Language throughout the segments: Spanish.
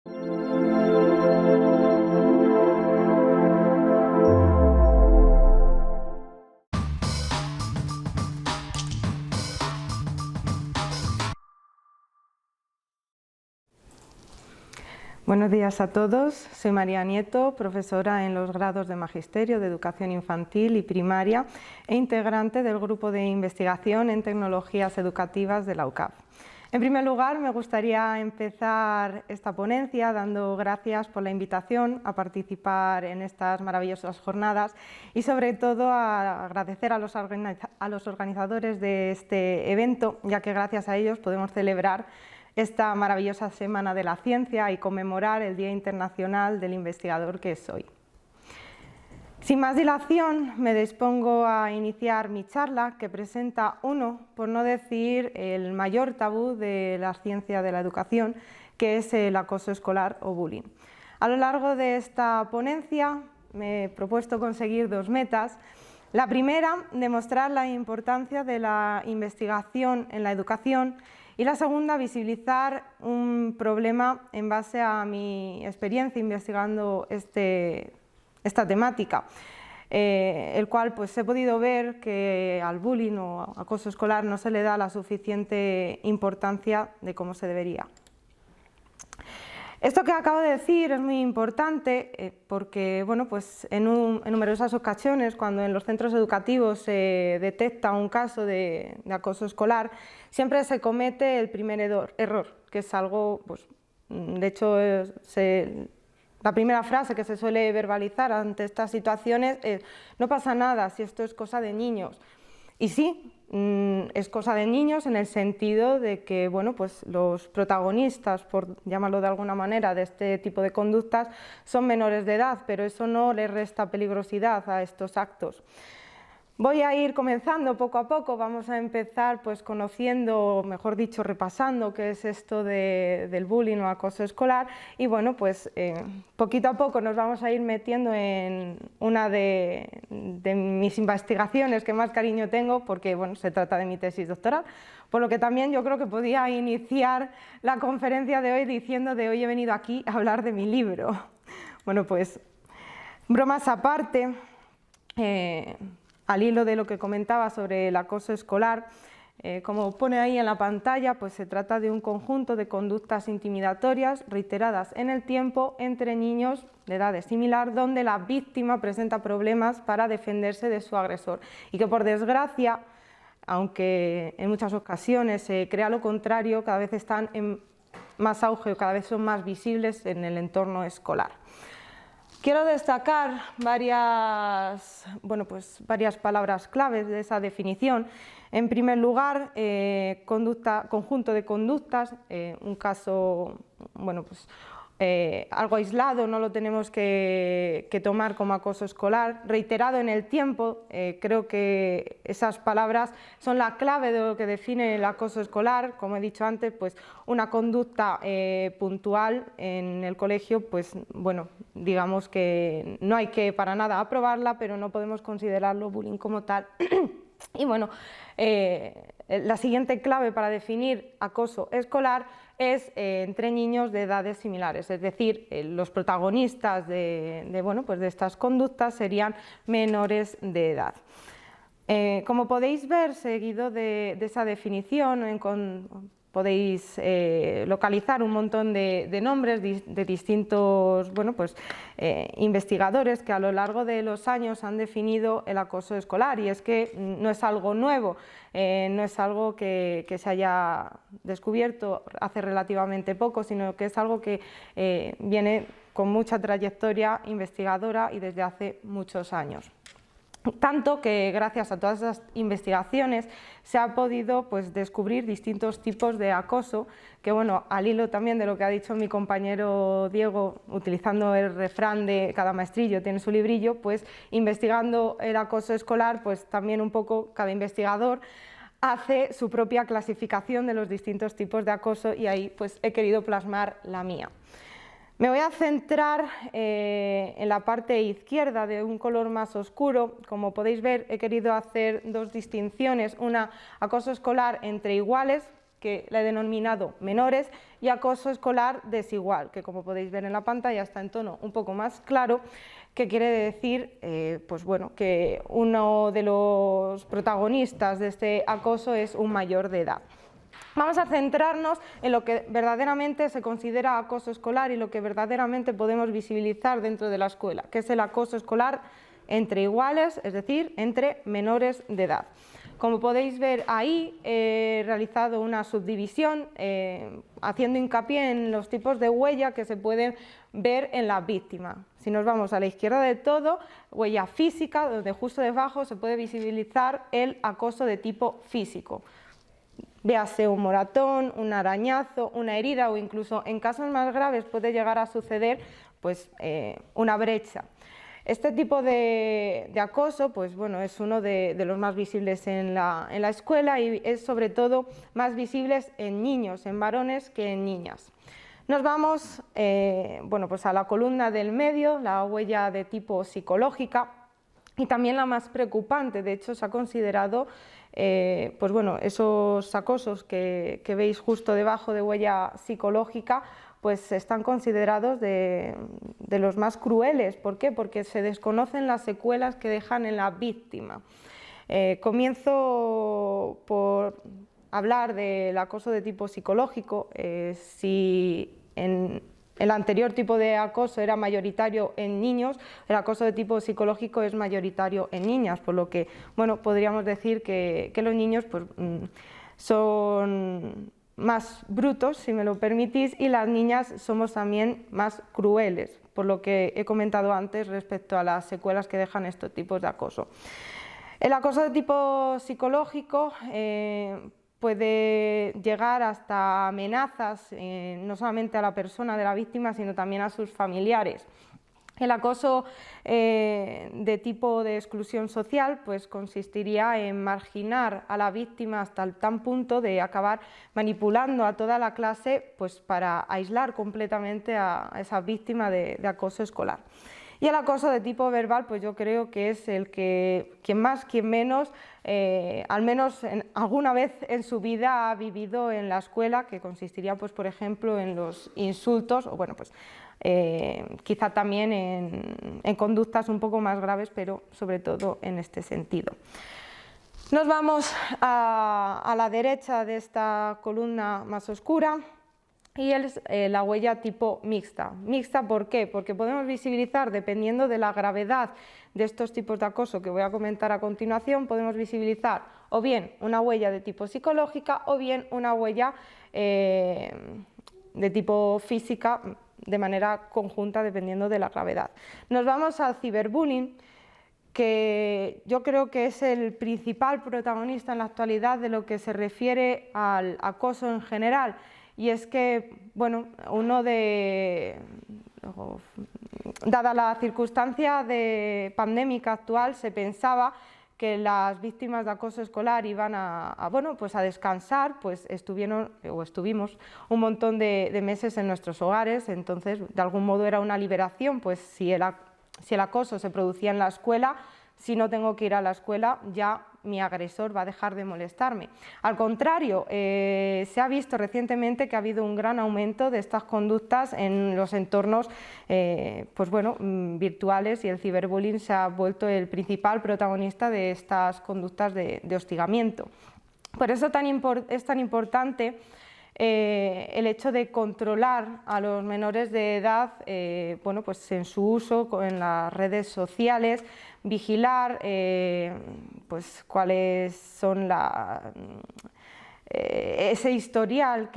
Buenos días a todos, soy María Nieto, profesora en los grados de Magisterio de Educación Infantil y Primaria e integrante del Grupo de Investigación en Tecnologías Educativas de la UCAV. En primer lugar, me gustaría empezar esta ponencia dando gracias por la invitación a participar en estas maravillosas jornadas y sobre todo a agradecer a los organizadores de este evento, ya que gracias a ellos podemos celebrar esta maravillosa Semana de la Ciencia y conmemorar el Día Internacional del Investigador que es hoy. Sin más dilación, me dispongo a iniciar mi charla, que presenta uno, por no decir el mayor tabú de la ciencia de la educación, que es el acoso escolar o bullying. A lo largo de esta ponencia me he propuesto conseguir dos metas. La primera, demostrar la importancia de la investigación en la educación, y la segunda, visibilizar un problema en base a mi experiencia investigando esta temática, el cual pues he podido ver que al bullying o acoso escolar no se le da la suficiente importancia de cómo se debería. Esto que acabo de decir es muy importante porque bueno, pues en numerosas ocasiones, cuando en los centros educativos se detecta un caso de acoso escolar, siempre se comete el primer error, que es algo, pues, de hecho, la primera frase que se suele verbalizar ante estas situaciones es: no pasa nada si esto es cosa de niños. Y sí, es cosa de niños en el sentido de que bueno, pues los protagonistas, por llamarlo de alguna manera, de este tipo de conductas son menores de edad, pero eso no les resta peligrosidad a estos actos. Voy a ir comenzando poco a poco, vamos a empezar pues conociendo, mejor dicho, repasando qué es esto del bullying o acoso escolar y bueno, pues poquito a poco nos vamos a ir metiendo en una de mis investigaciones que más cariño tengo, porque bueno, se trata de mi tesis doctoral, por lo que también yo creo que podía iniciar la conferencia de hoy diciendo de hoy he venido aquí a hablar de mi libro. Bueno, pues bromas aparte, al hilo de lo que comentaba sobre el acoso escolar, como pone ahí en la pantalla, pues se trata de un conjunto de conductas intimidatorias reiteradas en el tiempo entre niños de edad similar, donde la víctima presenta problemas para defenderse de su agresor y que, por desgracia, aunque en muchas ocasiones se crea lo contrario, cada vez están en más auge o cada vez son más visibles en el entorno escolar. Quiero destacar varias palabras claves de esa definición. En primer lugar, conjunto de conductas, un caso, bueno, pues, algo aislado, no lo tenemos que tomar como acoso escolar, reiterado en el tiempo. Creo que esas palabras son la clave de lo que define el acoso escolar. Como he dicho antes, pues una conducta puntual en el colegio, pues bueno, digamos que no hay que para nada aprobarla, pero no podemos considerarlo bullying como tal. Y bueno, la siguiente clave para definir acoso escolar es entre niños de edades similares, es decir, los protagonistas de estas conductas serían menores de edad. Como podéis ver, seguido de esa definición, podéis localizar un montón de nombres de distintos investigadores que a lo largo de los años han definido el acoso escolar, y es que no es algo nuevo, no es algo que se haya descubierto hace relativamente poco, sino que es algo que viene con mucha trayectoria investigadora y desde hace muchos años. Tanto que gracias a todas esas investigaciones se ha podido pues, descubrir distintos tipos de acoso que, bueno, al hilo también de lo que ha dicho mi compañero Diego, utilizando el refrán de cada maestrillo tiene su librillo, pues investigando el acoso escolar, pues también un poco cada investigador hace su propia clasificación de los distintos tipos de acoso y ahí pues he querido plasmar la mía. Me voy a centrar en la parte izquierda de un color más oscuro. Como podéis ver, he querido hacer dos distinciones, una acoso escolar entre iguales, que la he denominado menores, y acoso escolar desigual, que como podéis ver en la pantalla está en tono un poco más claro, que quiere decir pues bueno, que uno de los protagonistas de este acoso es un mayor de edad. Vamos a centrarnos en lo que verdaderamente se considera acoso escolar y lo que verdaderamente podemos visibilizar dentro de la escuela, que es el acoso escolar entre iguales, es decir, entre menores de edad. Como podéis ver ahí, he realizado una subdivisión haciendo hincapié en los tipos de huella que se pueden ver en la víctima. Si nos vamos a la izquierda de todo, huella física, donde justo debajo se puede visibilizar el acoso de tipo físico. Véase un moratón, un arañazo, una herida o incluso en casos más graves puede llegar a suceder pues, una brecha. Este tipo de acoso pues, bueno, es uno de los más visibles en la escuela y es sobre todo más visibles en niños, en varones que en niñas. Nos vamos bueno, pues a la columna del medio, la huella de tipo psicológica y también la más preocupante. De hecho, se ha considerado pues bueno, esos acosos que veis justo debajo de huella psicológica pues están considerados de los más crueles. ¿Por qué? Porque se desconocen las secuelas que dejan en la víctima. Comienzo por hablar del acoso de tipo psicológico. Si en el anterior tipo de acoso era mayoritario en niños, el acoso de tipo psicológico es mayoritario en niñas, por lo que bueno, podríamos decir que los niños pues, son más brutos, si me lo permitís, y las niñas somos también más crueles, por lo que he comentado antes respecto a las secuelas que dejan estos tipos de acoso. El acoso de tipo psicológico puede llegar hasta amenazas, no solamente a la persona de la víctima, sino también a sus familiares. El acoso de tipo de exclusión social pues, consistiría en marginar a la víctima hasta el tal punto de acabar manipulando a toda la clase pues, para aislar completamente a esa víctima de acoso escolar. Y el acoso de tipo verbal, pues yo creo que es el que quien más, quien menos, al menos alguna vez en su vida ha vivido en la escuela, que consistiría, pues, por ejemplo, en los insultos, o bueno, pues quizá también en conductas un poco más graves, pero sobre todo en este sentido. Nos vamos a la derecha de esta columna más oscura. Y es la huella tipo mixta. ¿Mixta por qué? Porque podemos visibilizar, dependiendo de la gravedad de estos tipos de acoso que voy a comentar a continuación, podemos visibilizar o bien una huella de tipo psicológica o bien una huella de tipo física de manera conjunta, dependiendo de la gravedad. Nos vamos al ciberbullying, que yo creo que es el principal protagonista en la actualidad de lo que se refiere al acoso en general. Y es que, bueno, dada la circunstancia pandémica actual, se pensaba que las víctimas de acoso escolar iban bueno, pues a descansar, pues estuvimos un montón de meses en nuestros hogares, entonces de algún modo era una liberación, pues si el acoso se producía en la escuela, si no tengo que ir a la escuela, ya mi agresor va a dejar de molestarme. Al contrario, se ha visto recientemente que ha habido un gran aumento de estas conductas en los entornos pues bueno, virtuales, y el ciberbullying se ha vuelto el principal protagonista de estas conductas de hostigamiento. Por eso es tan importante el hecho de controlar a los menores de edad bueno, pues en su uso en las redes sociales, vigilar pues cuáles son ese historial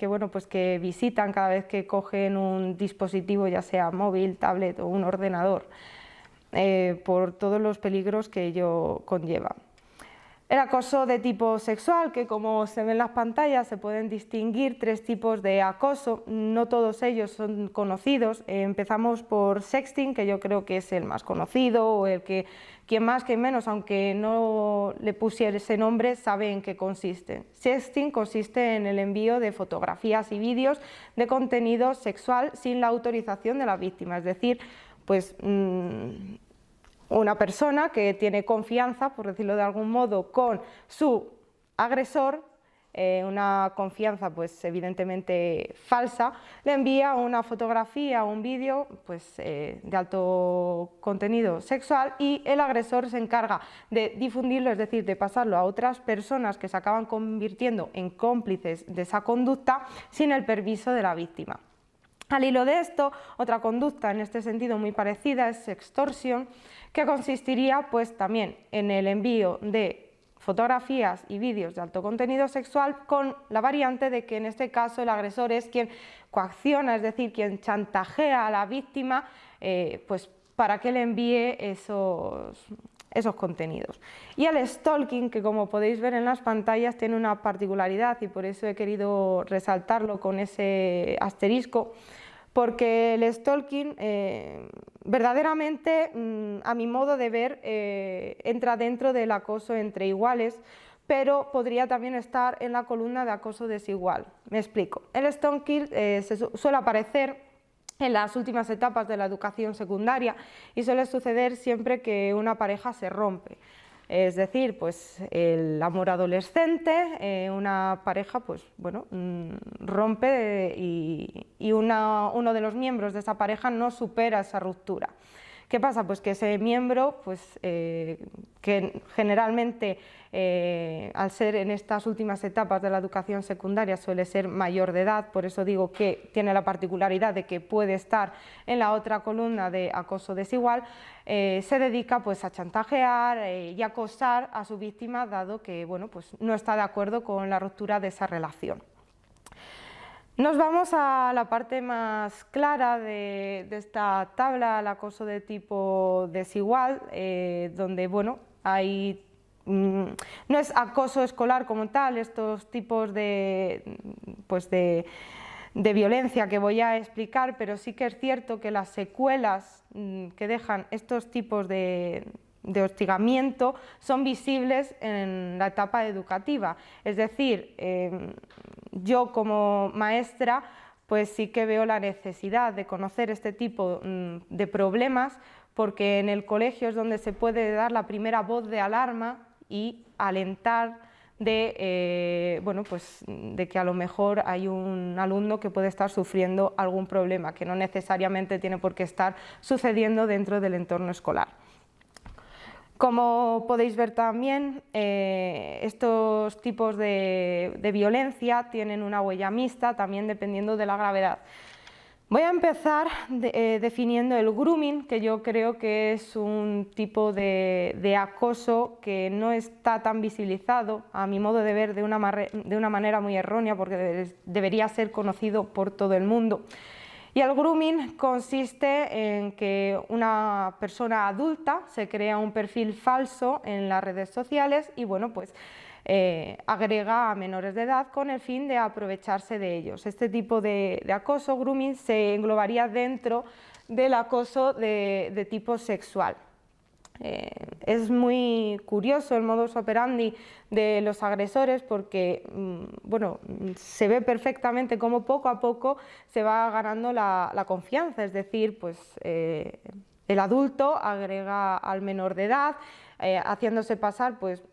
bueno, pues que visitan cada vez que cogen un dispositivo, ya sea móvil, tablet o un ordenador, por todos los peligros que ello conlleva. El acoso de tipo sexual, que como se ve en las pantallas se pueden distinguir tres tipos de acoso, no todos ellos son conocidos. Empezamos por sexting, que yo creo que es el más conocido, o el que quien más, quien menos, aunque no le pusiera ese nombre, sabe en qué consiste. Sexting consiste en el envío de fotografías y vídeos de contenido sexual sin la autorización de la víctima, es decir, pues una persona que tiene confianza, por decirlo de algún modo, con su agresor, una confianza pues evidentemente falsa, le envía una fotografía o un vídeo pues, de alto contenido sexual y el agresor se encarga de difundirlo, es decir, de pasarlo a otras personas que se acaban convirtiendo en cómplices de esa conducta sin el permiso de la víctima. Al hilo de esto, otra conducta en este sentido muy parecida es extorsión, que consistiría pues también en el envío de fotografías y vídeos de alto contenido sexual, con la variante de que en este caso el agresor es quien coacciona, es decir, quien chantajea a la víctima pues para que le envíe esos contenidos. Y el stalking, que como podéis ver en las pantallas tiene una particularidad y por eso he querido resaltarlo con ese asterisco, porque el stalking verdaderamente, a mi modo de ver, entra dentro del acoso entre iguales, pero podría también estar en la columna de acoso desigual. Me explico. El stalking suele aparecer en las últimas etapas de la educación secundaria y suele suceder siempre que una pareja se rompe. Es decir, pues el amor adolescente, una pareja pues, bueno, rompe y uno de los miembros de esa pareja no supera esa ruptura. ¿Qué pasa? Pues que ese miembro, pues, que generalmente al ser en estas últimas etapas de la educación secundaria suele ser mayor de edad, por eso digo que tiene la particularidad de que puede estar en la otra columna de acoso desigual, se dedica pues, a chantajear y acosar a su víctima, dado que bueno, pues, no está de acuerdo con la ruptura de esa relación. Nos vamos a la parte más clara de esta tabla, el acoso de tipo desigual, donde bueno, hay, no es acoso escolar como tal, estos tipos pues de violencia que voy a explicar, pero sí que es cierto que las secuelas que dejan estos tipos de hostigamiento son visibles en la etapa educativa, es decir, yo como maestra pues sí que veo la necesidad de conocer este tipo de problemas, porque en el colegio es donde se puede dar la primera voz de alarma y alentar bueno, pues de que a lo mejor hay un alumno que puede estar sufriendo algún problema, que no necesariamente tiene por qué estar sucediendo dentro del entorno escolar. Como podéis ver también, estos tipos de violencia tienen una huella mixta, también dependiendo de la gravedad. Voy a empezar definiendo el grooming, que yo creo que es un tipo de acoso que no está tan visibilizado, a mi modo de ver, de una manera muy errónea, porque debería ser conocido por todo el mundo. Y el grooming consiste en que una persona adulta se crea un perfil falso en las redes sociales y bueno, pues agrega a menores de edad con el fin de aprovecharse de ellos. Este tipo de acoso, grooming, se englobaría dentro del acoso de tipo sexual. Es muy curioso el modus operandi de los agresores porque bueno, se ve perfectamente cómo poco a poco se va ganando la confianza, es decir, pues, el adulto agrega al menor de edad, haciéndose pasar pues,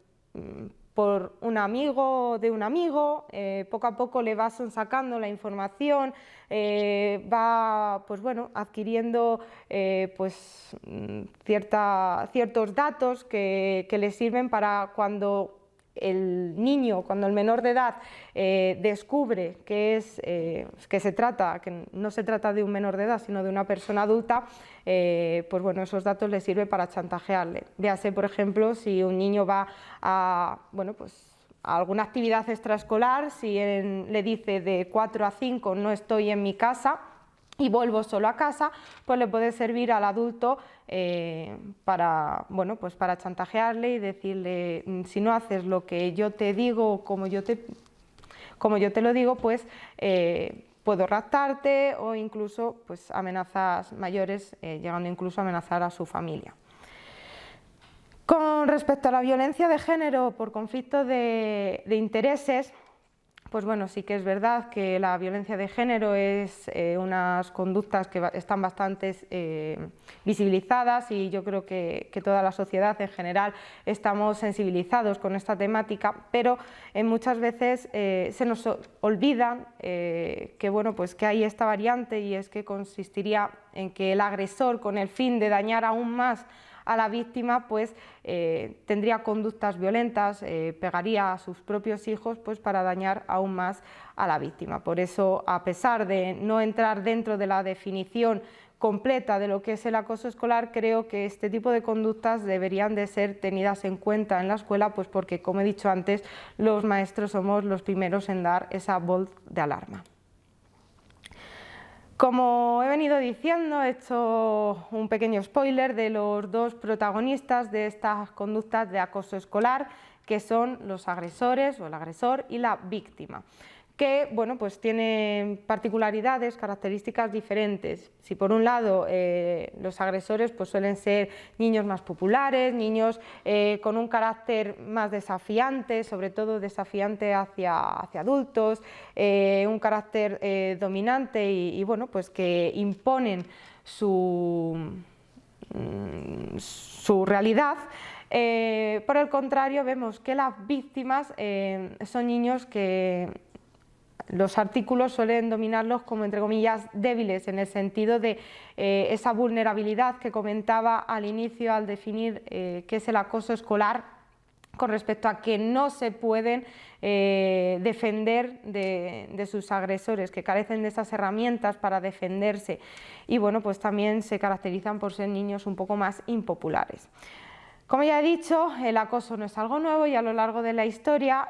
por un amigo de un amigo, poco a poco le va sacando la información, va pues, bueno, adquiriendo pues, ciertos datos que le sirven para cuando el niño, cuando el menor de edad descubre que no se trata de un menor de edad, sino de una persona adulta, pues bueno, esos datos le sirven para chantajearle. Véase, por ejemplo, si un niño va a, bueno, pues, a alguna actividad extraescolar, si le dice de 4 a 5 no estoy en mi casa y vuelvo solo a casa, pues le puede servir al adulto bueno, pues para chantajearle y decirle, si no haces lo que yo te digo, como yo te lo digo, pues puedo raptarte, o incluso pues, amenazas mayores, llegando incluso a amenazar a su familia. Con respecto a la violencia de género por conflicto de intereses, pues bueno, sí que es verdad que la violencia de género es unas conductas que están bastante visibilizadas, y yo creo que toda la sociedad en general estamos sensibilizados con esta temática, pero muchas veces se nos olvida que, bueno, pues que hay esta variante, y es que consistiría en que el agresor, con el fin de dañar aún más a la víctima, pues tendría conductas violentas, pegaría a sus propios hijos, pues para dañar aún más a la víctima. Por eso, a pesar de no entrar dentro de la definición completa de lo que es el acoso escolar, creo que este tipo de conductas deberían de ser tenidas en cuenta en la escuela, pues porque, como he dicho antes, los maestros somos los primeros en dar esa voz de alarma. Como he venido diciendo, he hecho un pequeño spoiler de los dos protagonistas de estas conductas de acoso escolar, que son los agresores o el agresor y la víctima, que, bueno, pues tienen particularidades, características diferentes. Si por un lado los agresores pues suelen ser niños más populares, niños con un carácter más desafiante, sobre todo desafiante hacia adultos, un carácter dominante y bueno, pues que imponen su realidad. Por el contrario, vemos que las víctimas son niños que los artículos suelen dominarlos como, entre comillas, débiles, en el sentido de esa vulnerabilidad que comentaba al inicio al definir qué es el acoso escolar, con respecto a que no se pueden defender de sus agresores, que carecen de esas herramientas para defenderse, y bueno, pues también se caracterizan por ser niños un poco más impopulares. Como ya he dicho, el acoso no es algo nuevo, y a lo largo de la historia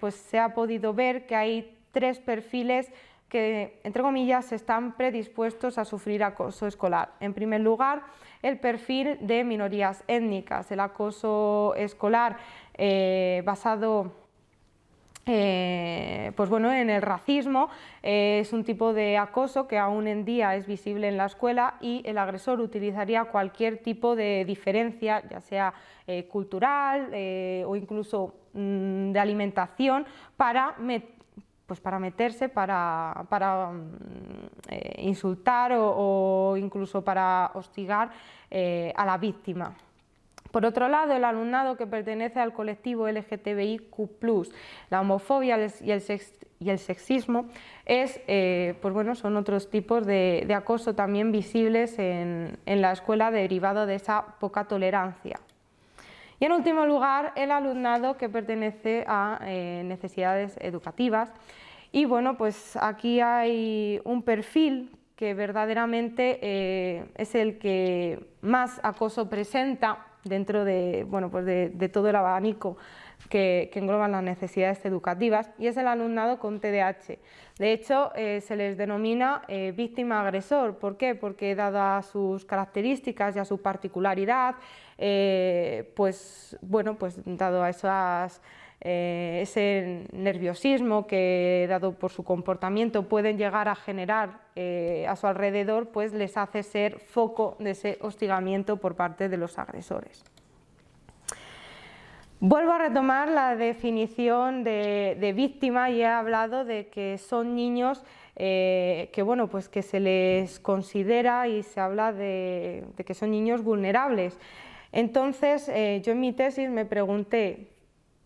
pues se ha podido ver que hay tres perfiles que, entre comillas, están predispuestos a sufrir acoso escolar. En primer lugar, el perfil de minorías étnicas. El acoso escolar basado pues bueno, en el racismo es un tipo de acoso que aún en día es visible en la escuela, y el agresor utilizaría cualquier tipo de diferencia, ya sea cultural o incluso de alimentación, para meterse, para insultar o incluso para hostigar a la víctima. Por otro lado, el alumnado que pertenece al colectivo LGTBIQ+, la homofobia y el sexismo pues bueno, son otros tipos de acoso también visibles en la escuela, derivado de esa poca tolerancia. Y en último lugar, el alumnado que pertenece a necesidades educativas. Y bueno, pues aquí hay un perfil que verdaderamente es el que más acoso presenta dentro de, bueno, pues de todo el abanico que engloban las necesidades educativas, y es el alumnado con TDAH. De hecho, se les denomina víctima agresor. ¿Por qué? Porque, dadas sus características y a su particularidad, pues bueno, pues dado a ese nerviosismo que, dado por su comportamiento, pueden llegar a generar a su alrededor, pues les hace ser foco de ese hostigamiento por parte de los agresores. Vuelvo a retomar la definición de víctima, y he hablado de que son niños que, bueno, pues que se les considera y se habla de que son niños vulnerables. Entonces, yo en mi tesis me pregunté,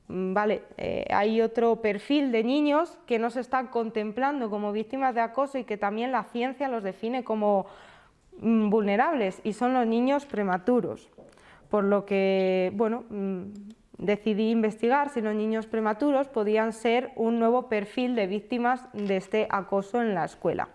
vale, hay otro perfil de niños que no se están contemplando como víctimas de acoso y que también la ciencia los define como vulnerables, y son los niños prematuros. Por lo que, bueno, decidí investigar si los niños prematuros podían ser un nuevo perfil de víctimas de este acoso en la escuela.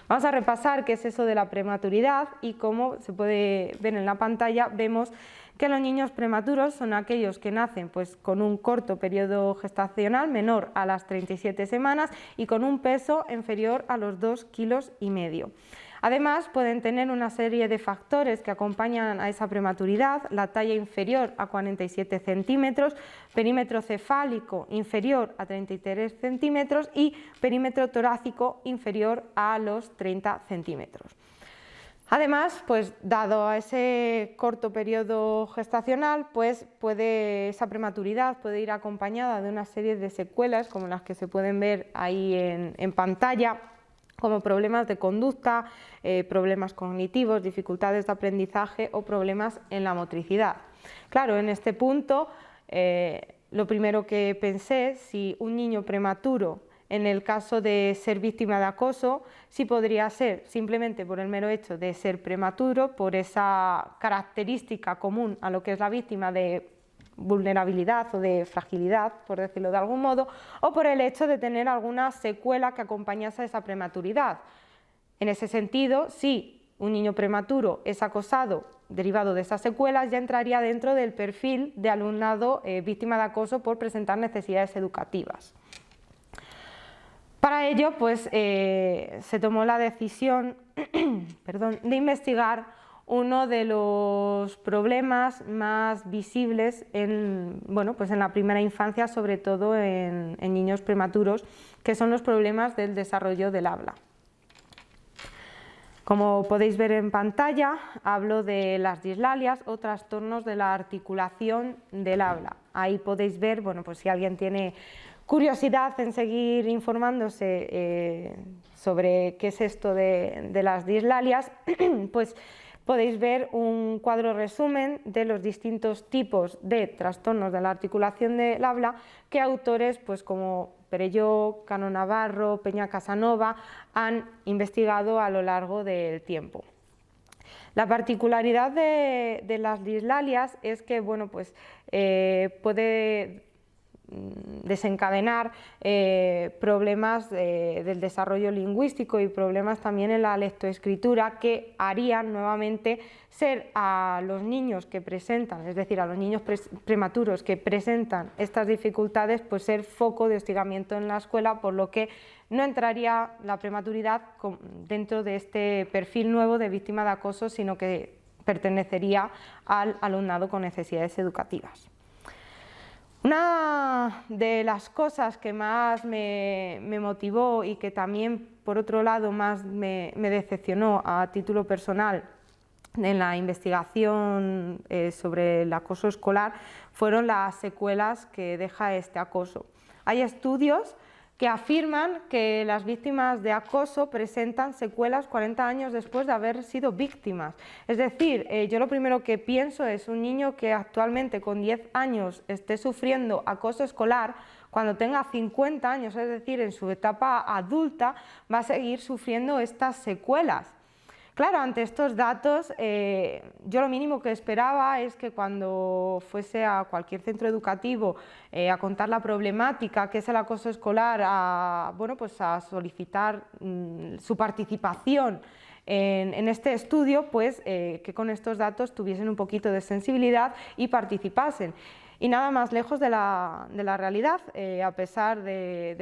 Vamos a repasar qué es eso de la prematuridad, y como se puede ver en la pantalla, vemos que los niños prematuros son aquellos que nacen pues con un corto periodo gestacional menor a las 37 semanas y con un peso inferior a los 2,5 kilos. Además, pueden tener una serie de factores que acompañan a esa prematuridad: la talla inferior a 47 centímetros, perímetro cefálico inferior a 33 centímetros y perímetro torácico inferior a los 30 centímetros. Además, pues dado a ese corto periodo gestacional, pues esa prematuridad puede ir acompañada de una serie de secuelas como las que se pueden ver ahí en pantalla, como problemas de conducta, problemas cognitivos, dificultades de aprendizaje o problemas en la motricidad. Claro, en este punto, lo primero que pensé, si un niño prematuro, en el caso de ser víctima de acoso, sí podría ser simplemente por el mero hecho de ser prematuro, por esa característica común a lo que es la víctima de vulnerabilidad o de fragilidad, por decirlo de algún modo, o por el hecho de tener alguna secuela que acompañase a esa prematuridad. En ese sentido, si un niño prematuro es acosado derivado de esas secuelas, ya entraría dentro del perfil de alumnado víctima de acoso por presentar necesidades educativas. Para ello, pues, se tomó la decisión de investigar uno de los problemas más visibles en la primera infancia, sobre todo en niños prematuros, que son los problemas del desarrollo del habla. Como podéis ver en pantalla, hablo de las dislalias o trastornos de la articulación del habla. Ahí podéis ver, pues si alguien tiene curiosidad en seguir informándose sobre qué es esto de las dislalias, pues podéis ver un cuadro resumen de los distintos tipos de trastornos de la articulación del habla que autores pues como Perelló, Cano Navarro, Peña Casanova han investigado a lo largo del tiempo. La particularidad de las dislalias es que puede desencadenar problemas del desarrollo lingüístico y problemas también en la lectoescritura que harían nuevamente ser a los niños que presentan, es decir, a los niños prematuros que presentan estas dificultades, pues ser foco de hostigamiento en la escuela, por lo que no entraría la prematuridad dentro de este perfil nuevo de víctima de acoso, sino que pertenecería al alumnado con necesidades educativas. Una de las cosas que más me motivó y que también, por otro lado, más me decepcionó a título personal en la investigación sobre el acoso escolar fueron las secuelas que deja este acoso. Hay estudios que afirman que las víctimas de acoso presentan secuelas 40 años después de haber sido víctimas. Es decir, yo lo primero que pienso es un niño que actualmente con 10 años esté sufriendo acoso escolar, cuando tenga 50 años, es decir, en su etapa adulta, va a seguir sufriendo estas secuelas. Claro, ante estos datos, yo lo mínimo que esperaba es que cuando fuese a cualquier centro educativo a contar la problemática que es el acoso escolar, a solicitar su participación en este estudio, pues que con estos datos tuviesen un poquito de sensibilidad y participasen. Y nada más lejos de la realidad, a pesar de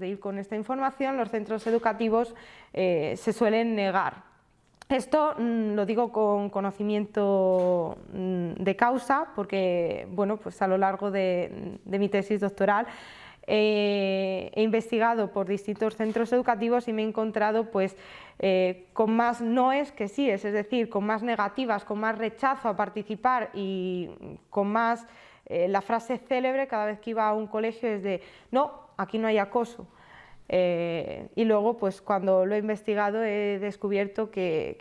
ir con esta información, los centros educativos se suelen negar. Esto lo digo con conocimiento de causa, porque a lo largo de mi tesis doctoral he investigado por distintos centros educativos y me he encontrado con más noes que síes, es decir, con más negativas, con más rechazo a participar y con más la frase célebre cada vez que iba a un colegio es de no, aquí no hay acoso. Y luego, cuando lo he investigado, he descubierto que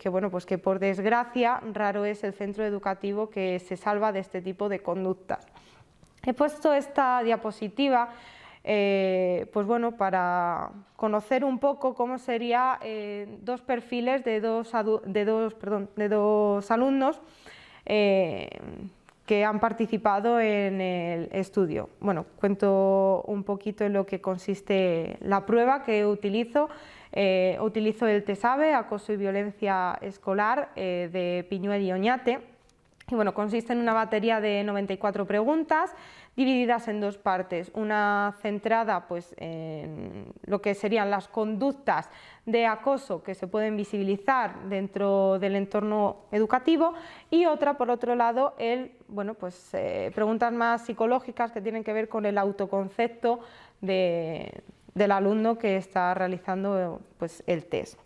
por desgracia raro es el centro educativo que se salva de este tipo de conductas. He puesto esta diapositiva para conocer un poco cómo serían dos perfiles de dos alumnos que han participado en el estudio. Cuento un poquito en lo que consiste la prueba que utilizo. Utilizo el TESABE, Acoso y Violencia Escolar, de Piñuel y Oñate. Y consiste en una batería de 94 preguntas divididas en dos partes, una centrada en lo que serían las conductas de acoso que se pueden visibilizar dentro del entorno educativo y otra, por otro lado, preguntas más psicológicas que tienen que ver con el autoconcepto del alumno que está realizando el test.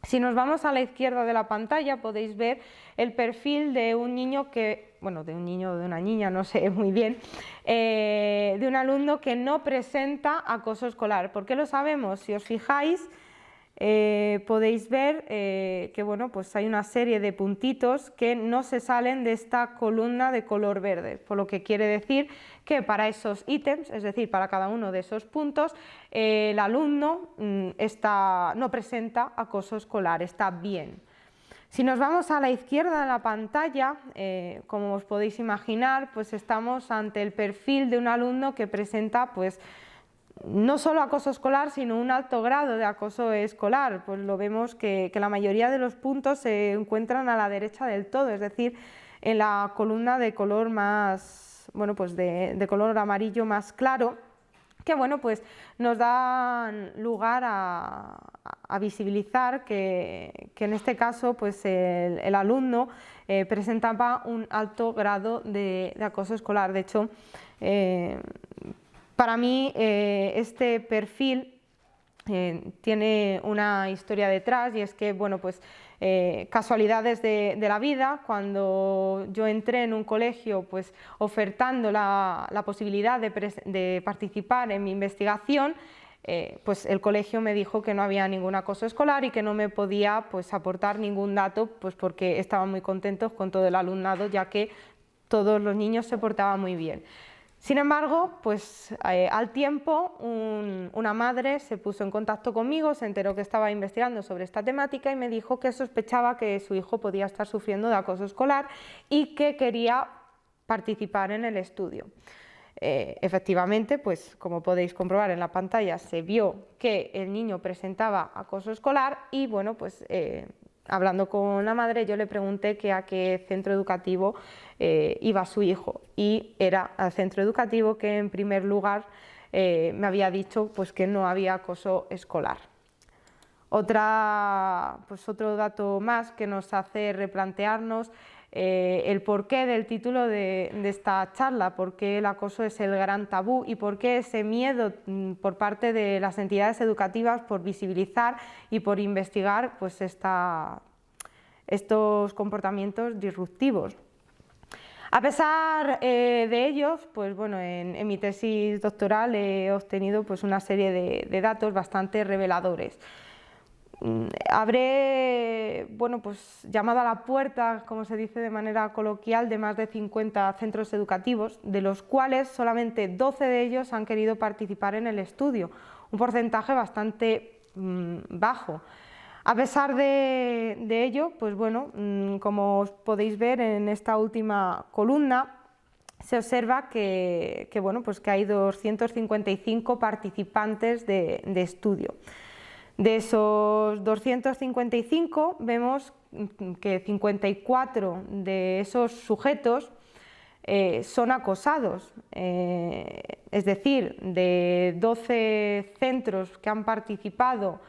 Si nos vamos a la izquierda de la pantalla podéis ver el perfil de un niño que, bueno, de un niño o de una niña, no sé muy bien, de un alumno que no presenta acoso escolar. ¿Por qué lo sabemos? Si os fijáis, podéis ver que bueno, pues hay una serie de puntitos que no se salen de esta columna de color verde, por lo que quiere decir que para esos ítems, es decir, para cada uno de esos puntos, el alumno no presenta acoso escolar, está bien. Si nos vamos a la izquierda de la pantalla, como os podéis imaginar, pues estamos ante el perfil de un alumno que presenta pues no solo acoso escolar, sino un alto grado de acoso escolar. Pues lo vemos que la mayoría de los puntos se encuentran a la derecha del todo, es decir, en la columna de color más, bueno, pues de color amarillo más claro, que bueno, pues nos dan lugar a visibilizar que en este caso pues el alumno presentaba un alto grado de acoso escolar. De hecho, para mí este perfil tiene una historia detrás, y es que, bueno, pues casualidades de la vida, cuando yo entré en un colegio pues ofertando la posibilidad de participar en mi investigación, pues el colegio me dijo que no había ningún acoso escolar y que no me podía pues aportar ningún dato, pues porque estaban muy contentos con todo el alumnado, ya que todos los niños se portaban muy bien. Sin embargo, pues al tiempo una madre se puso en contacto conmigo, se enteró que estaba investigando sobre esta temática y me dijo que sospechaba que su hijo podía estar sufriendo de acoso escolar y que quería participar en el estudio. Efectivamente, pues como podéis comprobar en la pantalla, se vio que el niño presentaba acoso escolar y bueno, pues hablando con la madre, yo le pregunté que a qué centro educativo iba su hijo, y era al centro educativo que en primer lugar me había dicho pues que no había acoso escolar. Otro dato más que nos hace replantearnos el porqué del título de esta charla, por qué el acoso es el gran tabú y por qué ese miedo por parte de las entidades educativas por visibilizar y por investigar pues estos comportamientos disruptivos. A pesar de ellos, pues bueno, en mi tesis doctoral he obtenido pues una serie de datos bastante reveladores. Habré pues llamado a la puerta, como se dice de manera coloquial, de más de 50 centros educativos, de los cuales solamente 12 de ellos han querido participar en el estudio, un porcentaje bastante bajo. A pesar de ello, pues bueno, como os podéis ver en esta última columna, se observa que hay 255 participantes de estudio. De esos 255 vemos que 54 de esos sujetos son acosados, es decir, de 12 centros que han participado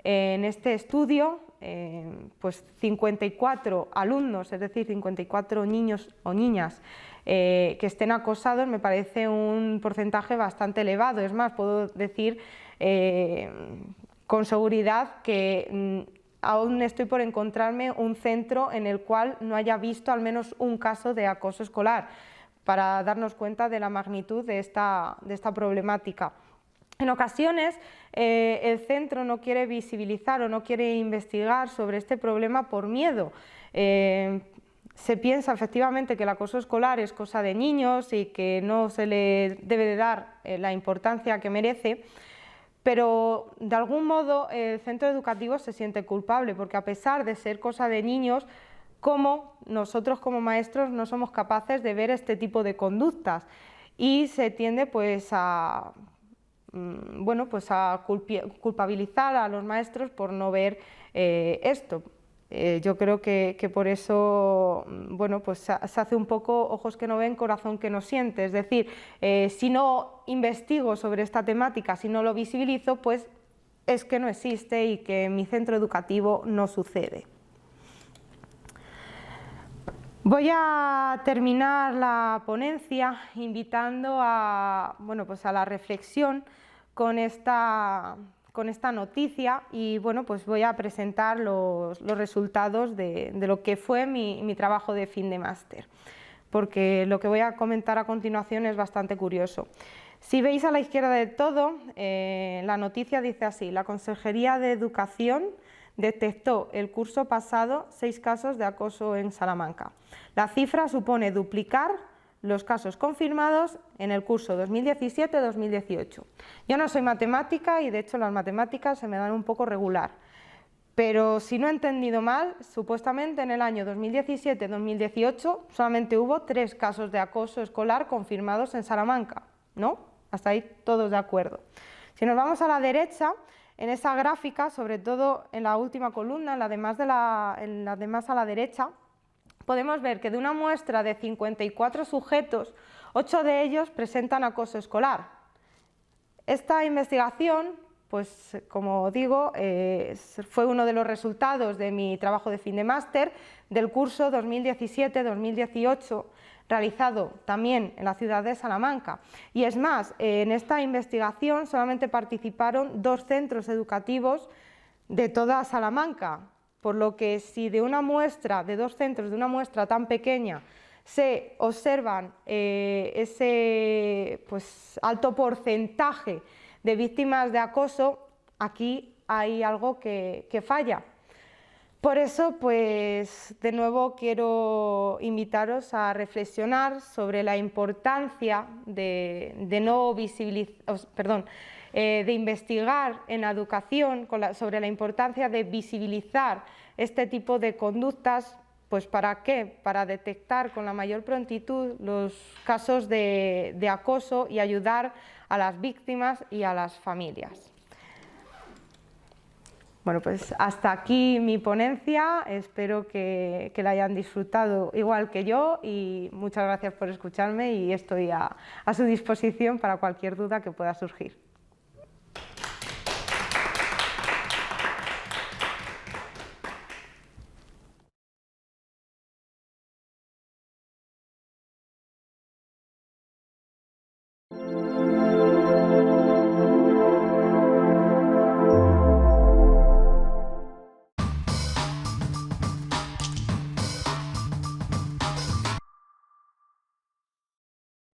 en este estudio, pues 54 alumnos, es decir, 54 niños o niñas que estén acosados, me parece un porcentaje bastante elevado. Es más, puedo decir con seguridad que aún estoy por encontrarme un centro en el cual no haya visto al menos un caso de acoso escolar, para darnos cuenta de la magnitud de esta problemática. En ocasiones el centro no quiere visibilizar o no quiere investigar sobre este problema por miedo. Se piensa efectivamente que el acoso escolar es cosa de niños y que no se le debe de dar la importancia que merece, pero de algún modo el centro educativo se siente culpable, porque a pesar de ser cosa de niños, como nosotros como maestros no somos capaces de ver este tipo de conductas, y se tiende pues a culpabilizar a los maestros por no ver esto. Yo creo que por eso se hace un poco ojos que no ven, corazón que no siente. Es decir, si no investigo sobre esta temática, si no lo visibilizo, pues es que no existe y que en mi centro educativo no sucede. Voy a terminar la ponencia invitando a la reflexión con esta con esta noticia y bueno, pues voy a presentar los resultados de lo que fue mi trabajo de fin de máster, porque lo que voy a comentar a continuación es bastante curioso. Si veis a la izquierda de todo, la noticia dice así: la Consejería de Educación detectó el curso pasado 6 casos de acoso en Salamanca. La cifra supone duplicar los casos confirmados en el curso 2017-2018. Yo no soy matemática y de hecho las matemáticas se me dan un poco regular, pero si no he entendido mal, supuestamente en el año 2017-2018 solamente hubo 3 casos de acoso escolar confirmados en Salamanca, ¿no? Hasta ahí todos de acuerdo. Si nos vamos a la derecha, en esa gráfica, sobre todo en la última columna, en la de más a la derecha, podemos ver que de una muestra de 54 sujetos, 8 de ellos presentan acoso escolar. Esta investigación, pues como digo, fue uno de los resultados de mi trabajo de fin de máster del curso 2017-2018, realizado también en la ciudad de Salamanca. Y es más, en esta investigación solamente participaron 2 centros educativos de toda Salamanca, por lo que si de una muestra, de 2 centros, de una muestra tan pequeña, se observan ese alto porcentaje de víctimas de acoso, aquí hay algo que falla. Por eso, pues, de nuevo quiero invitaros a reflexionar sobre la importancia de investigar en la educación sobre la importancia de visibilizar este tipo de conductas. Pues ¿para qué? Para detectar con la mayor prontitud los casos de acoso y ayudar a las víctimas y a las familias. Bueno, pues hasta aquí mi ponencia, espero que la hayan disfrutado igual que yo y muchas gracias por escucharme y estoy a su disposición para cualquier duda que pueda surgir.